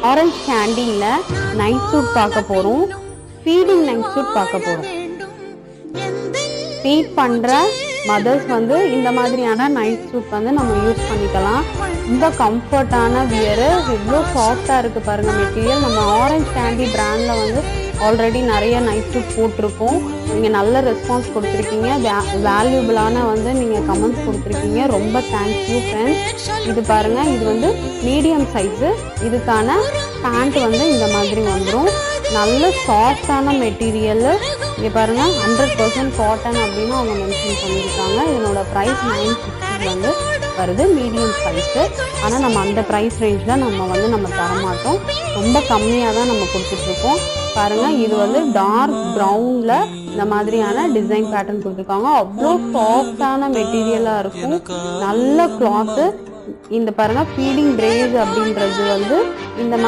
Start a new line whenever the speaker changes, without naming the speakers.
Orange கேண்டியில் night suit பார்க்க போகிறோம். Feeding night suit பார்க்க போகிறோம். ஃபீட் பண்ணுற மதர்ஸ் வந்து இந்த மாதிரியான நைட் சூட் வந்து நம்ம யூஸ் பண்ணிக்கலாம். ரொம்ப கம்ஃபர்டான வியரு, எவ்வளோ சாஃப்டாக இருக்குது பாருங்கள் மெட்டீரியல். நம்ம ஆரஞ்சு கேண்டி பிராண்டில் வந்து ஆல்ரெடி நிறைய நைட் சூட் போட்டிருக்கோம். நீங்கள் நல்ல ரெஸ்பான்ஸ் கொடுத்துருக்கீங்க, வேல்யூபிளான வந்து நீங்கள் கமெண்ட்ஸ் கொடுத்துருக்கீங்க. ரொம்ப தேங்க்யூ ஃப்ரெண்ட்ஸ். இது பாருங்கள், இது வந்து மீடியம் சைஸு. இதுக்கான பேண்ட் வந்து இந்த மாதிரி வந்துடும். நல்ல சாஃப்டான மெட்டீரியலு. இங்கே பாருங்கள் 100% காட்டன் அப்படின்னு அவங்க மென்ஷன் பண்ணியிருக்காங்க. இதனோட ப்ரைஸ் 960 வந்து வருது, மீடியம் சைஸு. ஆனால் நம்ம அந்த ப்ரைஸ் ரேஞ்சில் நம்ம தரமாட்டோம், ரொம்ப கம்மியாக தான் நம்ம கொடுத்துட்ருக்கோம். பாருங்கள், இது வந்து டார்க் ப்ரௌனில் இந்த மாதிரியான டிசைன் பேட்டர்ன் கொடுத்துருக்காங்க. அவ்வளோ சாஃப்டான மெட்டீரியலாக இருக்கும், நல்ல கிளாத்து. இந்த பாருங்கள் ஃபீடிங் பிரேஸ் அப்படின்றது வந்து இந்த